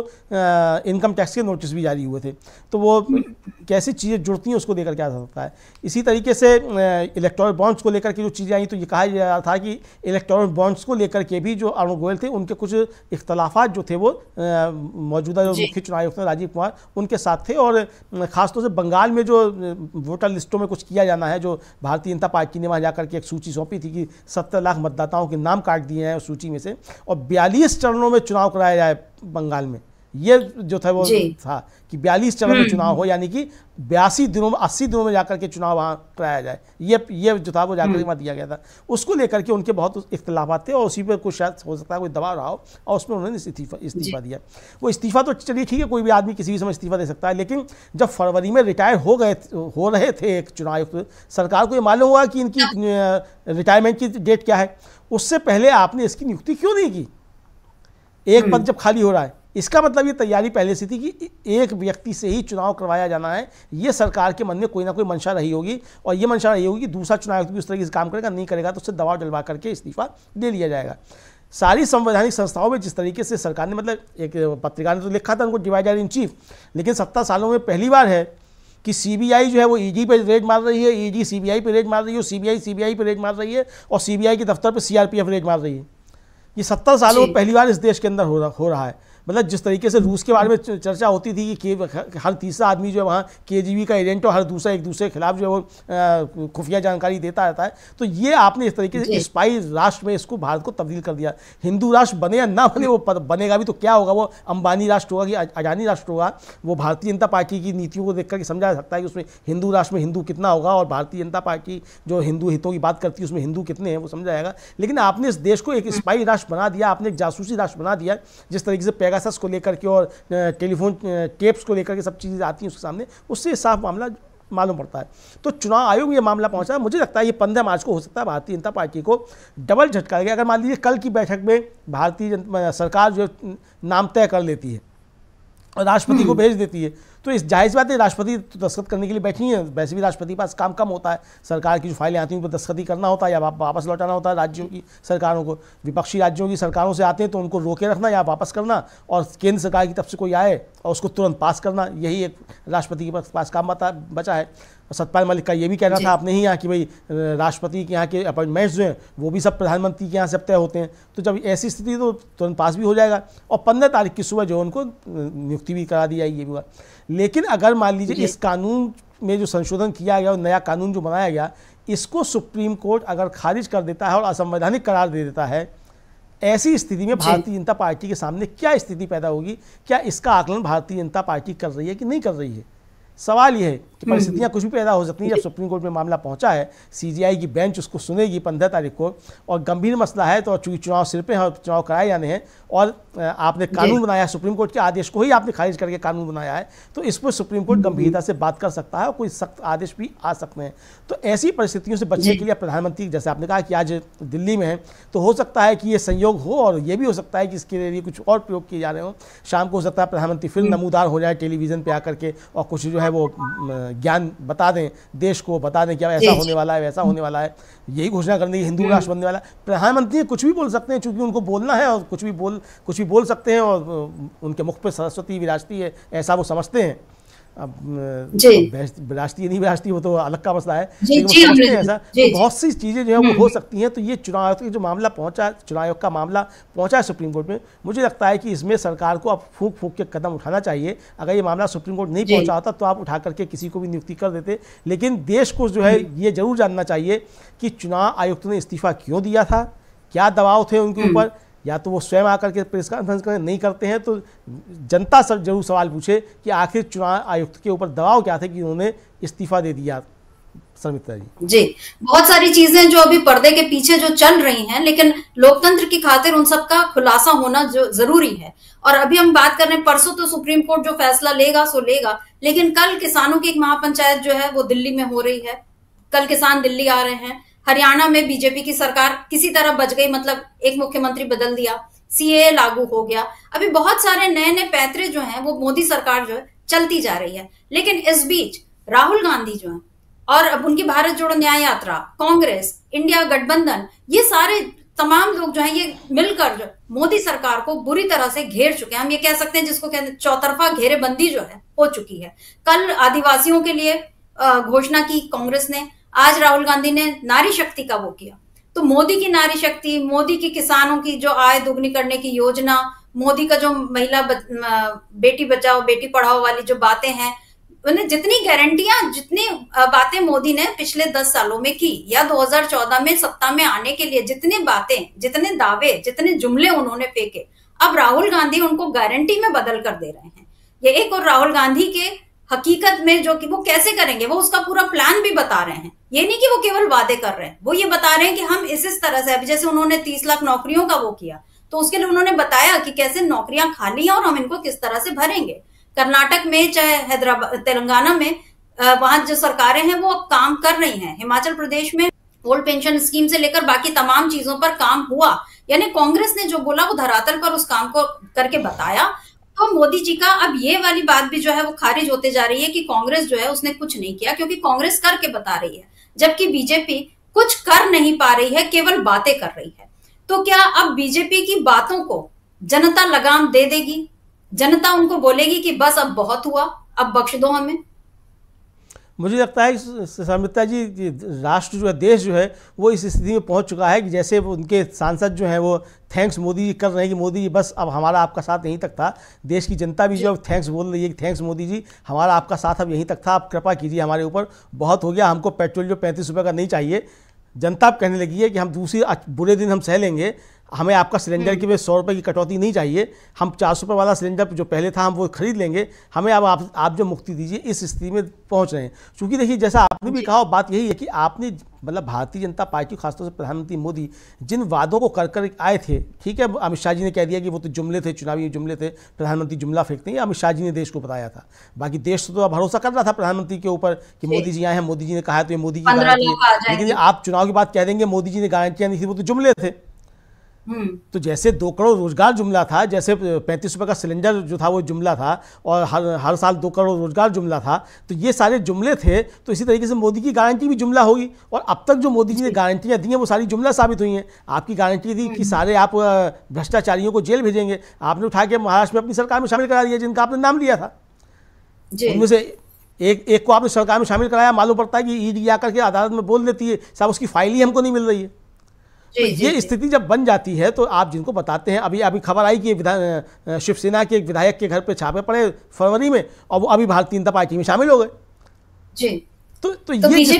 इनकम टैक्स के नोटिस भी जारी हुए थे। तो वो कैसी चीज़ें जुड़ती हैं उसको देकर क्या सकता है। है। इसी तरीके से इलेक्टोरल बॉन्ड्स को लेकर के जो चीज़ें आई तो ये कहा जा रहा था कि इलेक्टोरल बॉन्ड्स को लेकर के भी जो अरुण गोयल थे उनके कुछ इख्तलाफात जो थे वो मौजूदा जो मुख्य चुनाव आयुक्त राजीव कुमार उनके साथ थे, और ख़ासतौर से बंगाल में जो वोटर लिस्टों में कुछ किया जाना है, जो भारतीय जनता पार्टी ने वहाँ जाकर के एक सूची सौंपी थी कि 70 लाख मतदाताओं के नाम काट दिए हैं उस सूची में से, और 42 चरणों में चुनाव कराया जाए बंगाल में। ये जो था वो था कि 42 चरणों में चुनाव हो, यानी कि 82 दिनों में 80 दिनों में जाकर के चुनाव वहाँ कराया जाए। ये जो था वो जाकर के वहाँ दिया गया था। उसको लेकर के उनके बहुत इख्तलाफात थे और उसी पर कुछ शायद हो सकता है कोई दबाव रहा हो और उसमें उन्होंने इस्तीफा दिया। वो इस्तीफा तो चलिए ठीक है, कोई भी आदमी किसी भी समय इस्तीफा दे सकता है, लेकिन जब फरवरी में रिटायर हो रहे थे एक चुनाव आयुक्त, सरकार को ये मालूम हुआ कि इनकी रिटायरमेंट की डेट क्या है, उससे पहले आपने इसकी नियुक्ति क्यों नहीं की? एक पद जब खाली हो रहा है, इसका मतलब ये तैयारी पहले से थी कि एक व्यक्ति से ही चुनाव करवाया जाना है। ये सरकार के मन में कोई ना कोई मंशा रही होगी, और ये मंशा रही होगी कि दूसरा चुनाव आयुक्त भी उस तरीके से काम करेगा, नहीं करेगा तो उससे दबाव डलवा करके इस्तीफा दे लिया जाएगा। सारी संवैधानिक संस्थाओं में जिस तरीके से सरकार ने, मतलब एक पत्रिका ने तो लिखा था उनको डिवाइडर इन चीफ, लेकिन 70 सालों में पहली बार है कि सीबीआई जो है वो ईडी पे रेड मार रही है, ईडी सीबीआई पे रेड मार रही है, सीबीआई पे रेड मार रही है, और सीबीआई के दफ्तर पे सीआरपीएफ रेड मार रही है। ये 70 सालों में पहली बार इस देश के अंदर हो रहा है। मतलब जिस तरीके से रूस के बारे में चर्चा होती थी कि हर तीसरा आदमी जो है वहाँ केजीबी का एजेंट और हर दूसरा एक दूसरे के खिलाफ जो है वो खुफिया जानकारी देता रहता है, तो ये आपने इस तरीके से स्पाई राष्ट्र में इसको भारत को तब्दील कर दिया। हिंदू राष्ट्र बने या ना बने, वो बनेगा भी तो क्या होगा, वो अंबानी राष्ट्र होगा कि अडानी राष्ट्र होगा, वो भारतीय जनता पार्टी की नीतियों को देख करके समझा जा सकता है कि उसमें हिंदू राष्ट्र में हिंदू कितना होगा, और भारतीय जनता पार्टी जो हिंदू हितों की बात करती है उसमें हिंदू कितने हैं वो समझा जाएगा। लेकिन आपने इस देश को एक स्पाई राष्ट्र बना दिया, आपने एक जासूसी राष्ट्र बना दिया, जिस तरीके से पेगासस को लेकर के और टेलीफोन टेप्स को लेकर के सब चीज़ें आती हैं उसके सामने, उससे साफ मामला मालूम पड़ता है। तो चुनाव आयोग ये मामला पहुंचा, मुझे लगता है ये 15 मार्च को हो सकता है भारतीय जनता पार्टी को डबल झटका लगेगा। अगर मान लीजिए कल की बैठक में भारतीय सरकार जो नाम तय कर लेती है और राष्ट्रपति को भेज देती है, तो इस जायज़ बात है, राष्ट्रपति तो दस्तखत करने के लिए बैठी है, वैसे भी राष्ट्रपति के पास काम कम होता है, सरकार की जो फाइलें आती हैं उन पर दस्तखत ही करना होता है या वापस लौटाना होता है राज्यों की सरकारों को। विपक्षी राज्यों की सरकारों से आते हैं तो उनको रोके रखना या वापस करना, और केंद्र सरकार की तरफ से कोई आए और उसको तुरंत पास करना, यही एक राष्ट्रपति के पास काम बचा है। सतपाल मलिक का ये भी कहना था आपने ही यहाँ कि भाई राष्ट्रपति के यहाँ के अपॉइंटमेंट्स जो हैं वो भी सब प्रधानमंत्री के यहाँ से तय होते हैं, तो जब ऐसी स्थिति तो तुरंत पास भी हो जाएगा, और 15 तारीख की सुबह जो उनको नियुक्ति भी करा दी जाएगी, ये भी हुआ। लेकिन अगर मान लीजिए इस कानून में जो संशोधन किया गया और नया कानून जो बनाया गया, इसको सुप्रीम कोर्ट अगर खारिज कर देता है और असंवैधानिक करार दे देता है, ऐसी स्थिति में भारतीय जनता पार्टी के सामने क्या स्थिति पैदा होगी? क्या इसका आकलन भारतीय जनता पार्टी कर रही है कि नहीं कर रही है? सवाल यह है कि परिस्थितियां कुछ भी पैदा हो सकती हैं। जब सुप्रीम कोर्ट में मामला पहुंचा है, सीजीआई की बेंच उसको सुनेगी 15 तारीख को, और गंभीर मसला है, तो चूंकि चुनाव सिर पे है, चुनाव कराए जाने हैं, और आपने कानून बनाया, सुप्रीम कोर्ट के आदेश को ही आपने खारिज करके कानून बनाया है, तो इस पर सुप्रीम कोर्ट गंभीरता से बात कर सकता है और कोई सख्त आदेश भी आ सकते हैं। तो ऐसी परिस्थितियों से बचने के लिए प्रधानमंत्री, जैसे आपने कहा कि आज दिल्ली में है, तो हो सकता है कि ये संयोग हो, और ये भी हो सकता है कि इसके लिए कुछ और प्रयोग किए जा रहे हों। शाम को हो सकता है प्रधानमंत्री फिर नमूदार हो जाए टेलीविज़न पर आकर के, और कुछ जो है वो ज्ञान बता दें, देश को बता दें कि अब ऐसा होने वाला है, वैसा होने वाला है, यही घोषणा करने की हिंदू राष्ट्र बनने वाला है। प्रधानमंत्री कुछ भी बोल सकते हैं, चूंकि उनको बोलना है, और कुछ भी बोल सकते हैं, और उनके मुख पे सरस्वती विराजती है, ऐसा वो समझते हैं। अब राष्ट्रीय नहीं राष्ट्रीय वो तो अलग का मसला है, लेकिन वो समझते हैं ऐसा। तो बहुत सी चीज़ें जो है वो हो सकती हैं। तो ये चुनाव आयोग का जो मामला पहुंचा, चुनाव आयोग का मामला पहुंचा है सुप्रीम कोर्ट में, मुझे लगता है कि इसमें सरकार को अब फूंक के कदम उठाना चाहिए। अगर ये मामला सुप्रीम कोर्ट नहीं पहुंचा होता तो आप उठा करके किसी को भी नियुक्ति कर देते, लेकिन देश को जो है ये जरूर जानना चाहिए कि चुनाव आयुक्त ने इस्तीफा क्यों दिया था, क्या दबाव थे उनके ऊपर, या तो वो स्वयं आकर के प्रेस कॉन्फ्रेंस करें, नहीं करते हैं तो जनता सब जरूर सवाल पूछे कि आखिर चुनाव आयुक्त के ऊपर दबाव क्या थे कि उन्होंने इस्तीफा दे दिया। समिता जी, बहुत सारी चीजें जो अभी पर्दे के पीछे जो चल रही हैं, लेकिन लोकतंत्र की खातिर उन सब का खुलासा होना जो जरूरी है। और अभी हम बात कर रहे हैं, परसों तो सुप्रीम कोर्ट जो फैसला लेगा सो लेगा, लेकिन कल किसानों की एक महापंचायत जो है वो दिल्ली में हो रही है। कल किसान दिल्ली आ रहे हैं। हरियाणा में बीजेपी की सरकार किसी तरह बच गई, मतलब एक मुख्यमंत्री बदल दिया, सीएए लागू हो गया। अभी बहुत सारे नए नए पैतरे जो हैं वो मोदी सरकार जो है चलती जा रही है। लेकिन इस बीच राहुल गांधी जो है, और अब उनकी भारत जोड़ो न्याय यात्रा, कांग्रेस, इंडिया गठबंधन, ये सारे तमाम लोग जो है ये मिलकर जो मोदी सरकार को बुरी तरह से घेर चुके हैं। हम ये कह सकते हैं जिसको कहते हैं चौतरफा घेरेबंदी जो है हो चुकी है। कल आदिवासियों के लिए घोषणा की कांग्रेस ने, आज राहुल गांधी ने नारी शक्ति का वो किया। तो मोदी की नारी शक्ति, मोदी की किसानों की जो आय दोगुनी करने की योजना, मोदी का जो महिला बेटी बचाओ बेटी पढ़ाओ वाली जो बातें हैं, उन्हें जितनी गारंटियां, जितनी बातें मोदी ने पिछले 10 सालों में की, या 2014 में सत्ता में आने के लिए जितनी बातें, जितने दावे, जितने जुमले उन्होंने फेंके, अब राहुल गांधी उनको गारंटी में बदल कर दे रहे हैं। ये एक और राहुल गांधी के हकीकत में जो कि वो कैसे करेंगे, वो उसका पूरा प्लान भी बता रहे हैं। ये नहीं कि वो केवल वादे कर रहे हैं, वो ये बता रहे हैं कि हम इस तरह से, अभी जैसे उन्होंने 30 लाख नौकरियों का वो किया, तो उसके लिए उन्होंने बताया कि कैसे नौकरियां खाली हैं और हम इनको किस तरह से भरेंगे। कर्नाटक में, चाहे हैदराबाद, तेलंगाना में, वहां जो सरकारें हैं वो अब काम कर रही हैं। हिमाचल प्रदेश में ओल्ड पेंशन स्कीम से लेकर बाकी तमाम चीजों पर काम हुआ। यानी कांग्रेस ने जो बोला वो धरातल पर उस काम को करके बताया। तो मोदी जी का अब ये वाली बात भी जो है वो खारिज होते जा रही है कि कांग्रेस जो है उसने कुछ नहीं किया, क्योंकि कांग्रेस करके बता रही है, जबकि बीजेपी कुछ कर नहीं पा रही है, केवल बातें कर रही है। तो क्या अब बीजेपी की बातों को जनता लगाम दे देगी? जनता उनको बोलेगी कि बस अब बहुत हुआ, अब बख्श दो हमें? मुझे लगता है समिता जी, राष्ट्र जो है, देश जो है वो इस स्थिति में पहुंच चुका है कि जैसे वो उनके सांसद जो हैं वो थैंक्स मोदी जी कर रहे हैं कि मोदी जी बस अब हमारा आपका साथ यहीं तक था। देश की जनता भी जो थैंक्स बोल रही है कि थैंक्स मोदी जी, हमारा आपका साथ अब यहीं तक था, आप कृपा कीजिए हमारे ऊपर, बहुत हो गया, हमको पेट्रोल जो 35 रुपये का नहीं चाहिए। जनता अब कहने लगी है कि हम दूसरी बुरे दिन हम सह लेंगे, हमें आपका सिलेंडर की 100 रुपये की कटौती नहीं चाहिए, हम 400 रुपये वाला सिलेंडर जो पहले था हम वो खरीद लेंगे, हमें अब आप जो मुक्ति दीजिए। इस स्थिति में पहुंच रहे हैं। क्योंकि देखिए, जैसा आपने भी कहा, बात यही है कि आपने मतलब भारतीय जनता पार्टी, खासतौर से प्रधानमंत्री मोदी जिन वादों को कर आए थे, ठीक है, अमित शाह जी ने कह दिया कि वो तो जुमले थे, चुनावी जुमले थे, प्रधानमंत्री जुमला फेंकते हैं, अमित शाह जी ने देश को बताया था। बाकी देश तो भरोसा कर रहा था प्रधानमंत्री के ऊपर कि मोदी जी आए हैं, मोदी जी ने कहा है तो ये मोदी की गारंटी है। लेकिन आप चुनाव की बात कह देंगे मोदी जी ने गारंटियां नहीं थी, वो तो जुमले थे। तो जैसे 2 करोड़ रोजगार जुमला था, जैसे 35 रुपये का सिलेंडर जो था वो जुमला था, और हर साल 2 करोड़ रोजगार जुमला था, तो ये सारे जुमले थे। तो इसी तरीके से मोदी की गारंटी भी जुमला होगी, और अब तक जो मोदी जी ने गारंटियां दी हैं वो सारी जुमला साबित हुई हैं। आपकी गारंटी थी कि सारे आप भ्रष्टाचारियों को जेल भेजेंगे, आपने उठा के महाराष्ट्र में अपनी सरकार में शामिल करा दिया जिनका आपने नाम लिया था। उनमें से एक को आपने सरकार में शामिल कराया, मालूम पड़ता है कि ईडी आकर के अदालत में बोल देती है साहब उसकी फाइल ही हमको नहीं मिल रही है। तो ये स्थिति जब बन जाती है तो आप जिनको बताते हैं, अभी खबर आई कि शिवसेना के एक विधायक के घर पे छापे पड़े फरवरी में, और वो अभी भारतीय जनता पार्टी में शामिल हो गए। जी। तो ये जी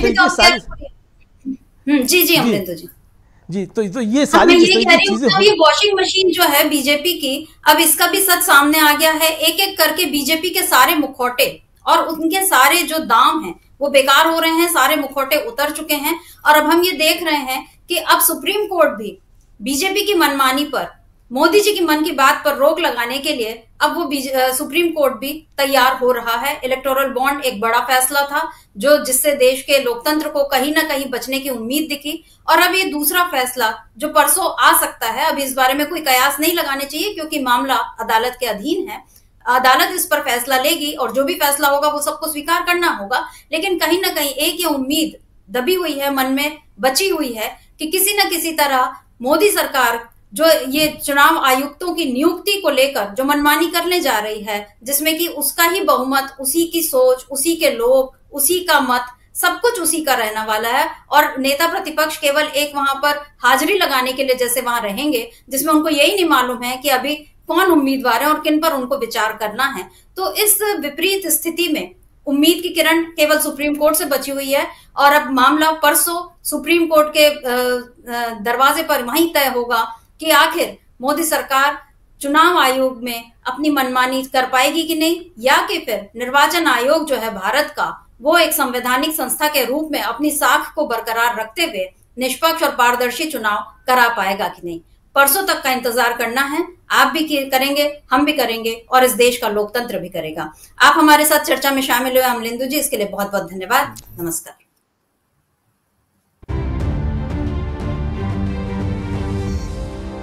अमरिंदर जी जी, तो ये सारी चीजें, ये वॉशिंग मशीन जो है बीजेपी की, अब इसका भी सच सामने आ गया है। एक एक करके बीजेपी के सारे मुखौटे और उनके सारे जो दाम हैं वो बेकार हो रहे हैं, सारे मुखौटे उतर चुके हैं। और अब हम ये देख रहे हैं कि अब सुप्रीम कोर्ट भी बीजेपी की मनमानी पर, मोदी जी की मन की बात पर रोक लगाने के लिए अब वो सुप्रीम कोर्ट भी तैयार हो रहा है। इलेक्टोरल बॉन्ड एक बड़ा फैसला था जिससे देश के लोकतंत्र को कहीं ना कहीं बचने की उम्मीद दिखी, और अब ये दूसरा फैसला जो परसों आ सकता है। अब इस बारे में कोई कयास नहीं लगाने चाहिए क्योंकि मामला अदालत के अधीन है, अदालत इस पर फैसला लेगी और जो भी फैसला होगा वो सबको स्वीकार करना होगा। लेकिन कहीं ना कहीं एक ये उम्मीद दबी हुई है, मन में बची हुई है कि किसी न किसी तरह मोदी सरकार जो ये चुनाव आयुक्तों की नियुक्ति को लेकर जो मनमानी करने जा रही है, जिसमें कि उसका ही बहुमत, उसी की सोच, उसी के लोग, उसी का मत, सब कुछ उसी का रहने वाला है, और नेता प्रतिपक्ष केवल एक वहां पर हाजिरी लगाने के लिए जैसे वहां रहेंगे, जिसमें उनको यही नहीं मालूम है कि अभी कौन उम्मीदवार है और किन पर उनको विचार करना है। तो इस विपरीत स्थिति में उम्मीद की किरण केवल सुप्रीम कोर्ट से बची हुई है, और अब मामला परसों सुप्रीम कोर्ट के दरवाजे पर वहीं तय होगा कि आखिर मोदी सरकार चुनाव आयोग में अपनी मनमानी कर पाएगी कि नहीं, या कि फिर निर्वाचन आयोग जो है भारत का, वो एक संवैधानिक संस्था के रूप में अपनी साख को बरकरार रखते हुए निष्पक्ष और पारदर्शी चुनाव करा पाएगा कि नहीं। परसों तक का इंतजार करना है। आप भी करेंगे, हम भी करेंगे, और इस देश का लोकतंत्र भी करेगा। आप हमारे साथ चर्चा में शामिल हुए अमरिंदर जी, इसके लिए बहुत बहुत धन्यवाद। नमस्कार।